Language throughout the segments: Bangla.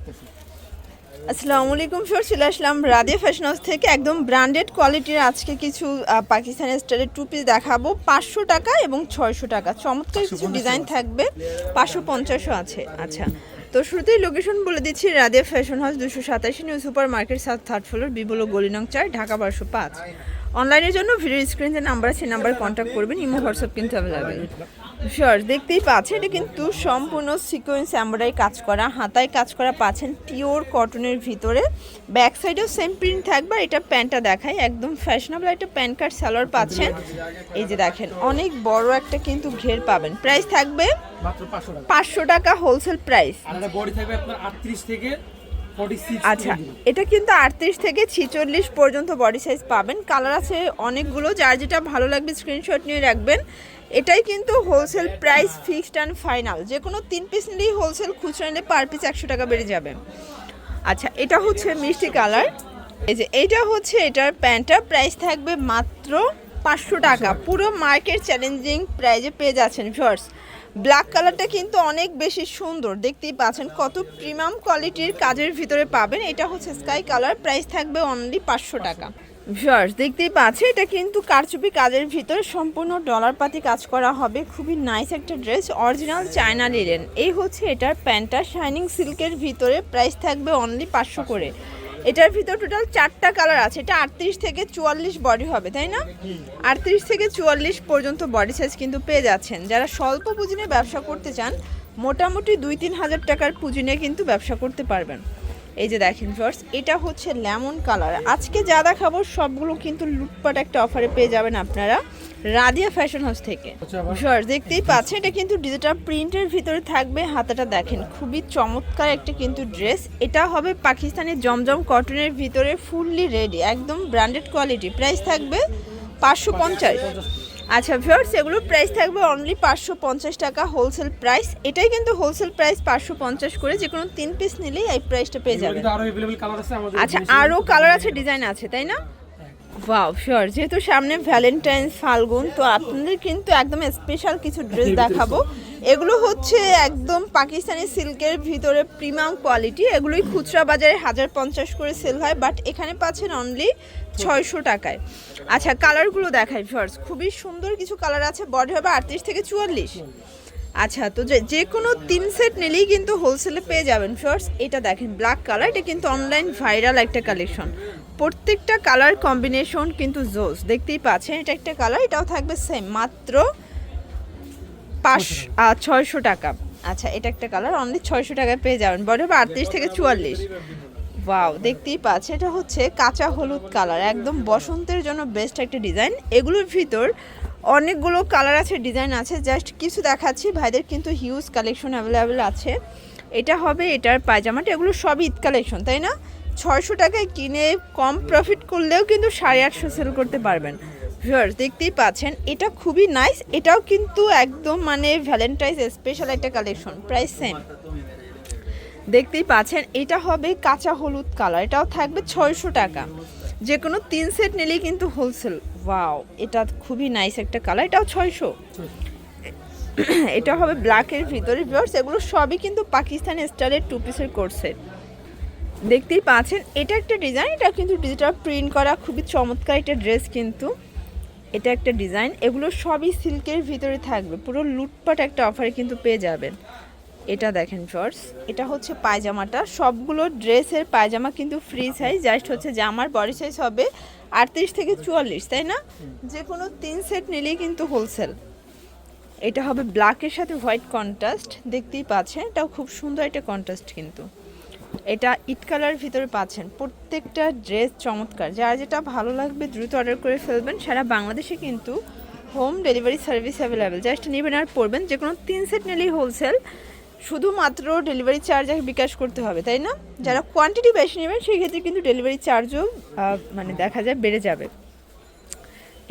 করতেছি। আসসালামু আলাইকুম স্যার, চলে আসলাম রাদিয়া ফ্যাশন হাউস থেকে একদম ব্র্যান্ডেড কোয়ালিটির আজকে কিছু পাকিস্তানি স্টাইলের টু পিস দেখাবো 500 টাকা এবং 600 টাকা। চমৎকার কিছু ডিজাইন থাকবে, 550ও আছে। আচ্ছা, তো শুরুতেই লোকেশন বলে দিচ্ছি, Radia fashion house 287 new super market, south third floor, বিবলো গলি নং 4, ঢাকা 1205। অনলাইনের জন্য ভিডিও স্ক্রিনে নাম্বার আছে, নাম্বার কন্ট্যাক্ট করবেন। ইমো হোয়াটসঅ্যাপ কিন্তু অ্যাভেলেবেল। শিওর, দেখতেই পাচ্ছেন এটা কিন্তু সম্পূর্ণ সিকোয়েন্স এমব্রয়ডারি কাজ করা, হাতায় কাজ করা পাচ্ছেন পিওর কটনের ভিতরে। ব্যাক সাইডেও সেম প্রিন্ট থাকবে। এটা প্যান্টটা দেখায়, একদম ফ্যাশনেবল একটা প্যান্ট কাট সালোয়ার পাচ্ছেন। এই যে দেখেন অনেক বড় একটা কিন্তু ঘের পাবেন। প্রাইস থাকবে মাত্র 500 টাকা। 500 টাকা হোলসেল প্রাইস। আর এটা বডি থাকবে আপনার 38 থেকে 46। আচ্ছা, এটা কিন্তু 38 থেকে 46 পর্যন্ত বডি সাইজ পাবেন। কালার আছে অনেকগুলো, যার যেটা ভালো লাগবে স্ক্রিনশট নিয়ে রাখবেন। এটাই কিন্তু wholesale price, fixed and final. যে কোনো 3 পিস নিলেই হোলসেল, খুচরা নিলে পার পিস 100 টাকা বেড়ে যাবে। আচ্ছা, এটা হচ্ছে মিষ্টি কালার। এই যে এইটা হচ্ছে এটার প্যান্টটা, প্রাইস থাকবে মাত্র 500 টাকা। পুরো মার্কেট চ্যালেঞ্জিং প্রাইজে পেয়ে যাচ্ছেন ভিউয়ার্স। ব্ল্যাক কালারটা কিন্তু অনেক বেশি সুন্দর, দেখতেই পাচ্ছেন কত প্রিমিয়াম কোয়ালিটির কাজের ভিতরে পাবেন। এটা হচ্ছে স্কাই কালার, প্রাইস থাকবে অনলি 500 টাকা। ভিউয়ার্স, দেখতেই পাচ্ছেন এটা কিন্তু কারচুপি কাজের ভিতরে সম্পূর্ণ ডলার পাতি কাজ করা হবে। খুবই নাইস একটা ড্রেস, অরিজিনাল চায়না লিনেন। এই হচ্ছে এটার প্যান্টটা, শাইনিং সিল্কের ভিতরে, প্রাইস থাকবে অনলি 500 করে। এটার ভিতর টোটাল 4টা কালার আছে। এটা 38 থেকে 44 বডি হবে, তাই না? 38 থেকে 44 পর্যন্ত বডি সাইজ কিন্তু পেয়ে যাচ্ছেন। যারা স্বল্প পুঁজি নিয়ে ব্যবসা করতে চান, মোটামুটি 2-3 হাজার টাকার পুঁজি নিয়ে কিন্তু ব্যবসা করতে পারবেন। এই যে দেখেন ভিউয়ার্স, এটা হচ্ছে লেমন কালার। আজকে যা দেখাবো সবগুলো কিন্তু লুটপাট একটা অফারে পেয়ে যাবেন আপনারা রাদিয়া ফ্যাশন হাউস থেকে। ভিউয়ার্স, দেখতেই পাচ্ছেন এটা কিন্তু ডিজিটাল প্রিন্টের ভিতরে থাকবে। হাতাটা দেখেন, খুবই চমৎকার একটা কিন্তু ড্রেস। এটা হবে পাকিস্তানি জমজম কটনের ভিতরে, ফুললি রেডি, একদম ব্র্যান্ডেড কোয়ালিটি। প্রাইস থাকবে 550। আচ্ছা ভিউয়ার্স, এগুলোর প্রাইস থাকবে অনলি 550 টাকা হোলসেল প্রাইস। এটাই কিন্তু হোলসেল প্রাইস 550 করে। যে কোনো 3 পিস নিলেই এই প্রাইসটা পেয়ে যাবেন। আরো अवेलेबल কালার আছে আমাদের। আচ্ছা, আরও কালার আছে, ডিজাইন আছে, তাই না? Wow, sure. যেহেতু সামনে ভ্যালেন্টাইন্স, ফাল্গুন, তো আপনাদের কিন্তু একদম স্পেশাল কিছু ড্রেস দেখাবো। এগুলো হচ্ছে একদম পাকিস্তানি সিল্কের ভিতরে প্রিমিয়াম কোয়ালিটি। এগুলোই খুচরা বাজারে 1050 করে সেল হয়, বাট এখানে পাচ্ছেন অনলি 600 টাকায়। আচ্ছা, কালারগুলো দেখাই ভিউয়ার্স, খুবই সুন্দর কিছু কালার আছে। বডি হবে 38 থেকে 44। আচ্ছা, তো যে কোনো 3 সেট নিলেই কিন্তু হোলসেলে পেয়ে যাবেন ভিউয়ার্স। এটা দেখেন ব্ল্যাক কালার, এটা কিন্তু অনলাইন ভাইরাল একটা কালেকশন। প্রত্যেকটা কালার কম্বিনেশন কিন্তু জোস, দেখতেই পাচ্ছেন। এটা একটা কালার, এটাও থাকবে সেম, মাত্র 600 টাকা। আচ্ছা, এটা একটা কালার, অনলি 600 টাকায় পেয়ে যাবেন। বডি হবে 38 থেকে 44। ওয়াও, দেখতেই পাচ্ছেন এটা হচ্ছে কাঁচা হলুদ কালার, একদম বসন্তের জন্য বেস্ট একটা ডিজাইন। এগুলোর ভিতর অনেকগুলো কালার আছে, ডিজাইন আছে, জাস্ট কিছু দেখাচ্ছি। ভাইদের কিন্তু হিউজ কালেকশন অ্যাভেলেবেল আছে। এটা হবে এটার পায়জামাটা। এগুলো সবই ঈদ কালেকশন, তাই না? 600 টাকায় কিনে কম প্রফিট করলেও কিন্তু 850 সেল করতে পারবেন। ভিউয়ার্স, দেখতেই পাচ্ছেন এটা খুবই নাইস। এটাও কিন্তু একদম মানে ভ্যালেন্টাইন্স স্পেশাল একটা কালেকশন, প্রাইস সেম। দেখতেই পাচ্ছেন এটা হবে কাঁচা হলুদ কালার, এটাও থাকবে 600 টাকা। যে কোনো 3 সেট নিলেই কিন্তু হোলসেল। ওয়াও, এটা খুবই নাইস একটা কালার, এটাও 600। এটা হবে ব্ল্যাকের ভিতরে। ভিউয়ার্স, এগুলো সবই কিন্তু পাকিস্তানি স্টাইলের 2 পিসের কোর্সেট। দেখতেই পাচ্ছেন এটা একটা ডিজাইন, এটা কিন্তু ডিজিটাল প্রিন্ট করা, খুবই চমৎকার একটা ড্রেস কিন্তু। এটা একটা ডিজাইন, এগুলো সবই সিল্কের ভিতরে থাকবে। পুরো লুটপাট একটা অফারে কিন্তু পেয়ে যাবেন। এটা দেখেন ভিউয়ার্স, এটা হচ্ছে পায়জামাটা। সবগুলো ড্রেসের পায়জামা কিন্তু ফ্রি সাইজ, জাস্ট হচ্ছে জামার বডি সাইজ হবে 38 থেকে 44, তাই না? যে কোনো 3 সেট নিলেই কিন্তু হোলসেল। এটা হবে ব্ল্যাকের সাথে হোয়াইট কন্ট্রাস্ট, দেখতেই পাচ্ছেন এটাও খুব সুন্দর একটা কন্ট্রাস্ট কিন্তু। এটা ইট কালার ভিতরে পাচ্ছেন। প্রত্যেকটা ড্রেস চমৎকার, যার যেটা ভালো লাগবে দ্রুত অর্ডার করে ফেলবেন। সারা বাংলাদেশে কিন্তু home delivery service available, just নেবেন আর পড়বেন। যে কোনো 3 সেট নিলেই হোলসেল, শুধুমাত্র ডেলিভারি চার্জ বিকাশ করতে হবে, তাই না? যারা কোয়ান্টিটি বেশি নেবেন সেই ক্ষেত্রে কিন্তু ডেলিভারি চার্জও মানে দেখা যায় বেড়ে যাবে।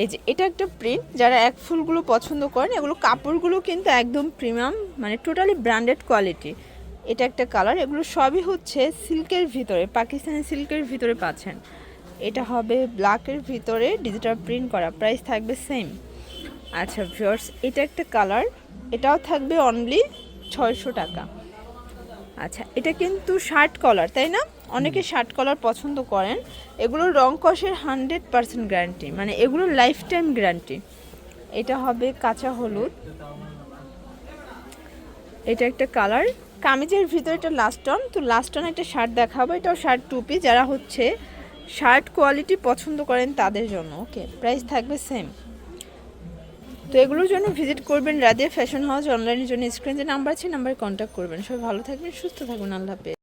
এই যে এটা একটা প্রিন্ট, যারা এক ফুলগুলো পছন্দ করেন, এগুলো কাপড়গুলো কিন্তু একদম প্রিমিয়াম, মানে টোটালি ব্র্যান্ডেড কোয়ালিটি। এটা একটা কালার, এগুলো সবই হচ্ছে সিল্কের ভিতরে, পাকিস্তানি সিল্কের ভিতরে পাচ্ছেন। এটা হবে ব্ল্যাকের ভিতরে ডিজিটাল প্রিন্ট করা, প্রাইস থাকবে সেম। আচ্ছা ভিউয়ার্স, এটা একটা কালার, এটাও থাকবে অনলি 600 টাকা। আচ্ছা, এটা কিন্তু শার্ট কলার, তাই না? অনেকে শার্ট কলার পছন্দ করেন। এগুলোর রং কষের 100% গ্যারান্টি, মানে এগুলোর লাইফ টাইম গ্যারান্টি। এটা হবে কাঁচা হলুদ, এটা একটা কালার। কামিজের ভিতরে এটা লাস্ট অন, তো লাস্ট অন একটা শার্ট দেখাবো, এটাও শার্ট টুপি। যারা হচ্ছে শার্ট কোয়ালিটি পছন্দ করেন তাদের জন্য। ওকে, প্রাইস থাকবে সেম। তো এগুলোর জন্য ভিজিট করবেন রাদিয়া ফ্যাশন হাউস। অনলাইনের জন্য স্ক্রিনে যে নাম্বার আছে, নাম্বারে কন্ট্যাক্ট করবেন। সবাই ভালো থাকবেন, সুস্থ থাকবেন, আল্লাহ হাফেজ।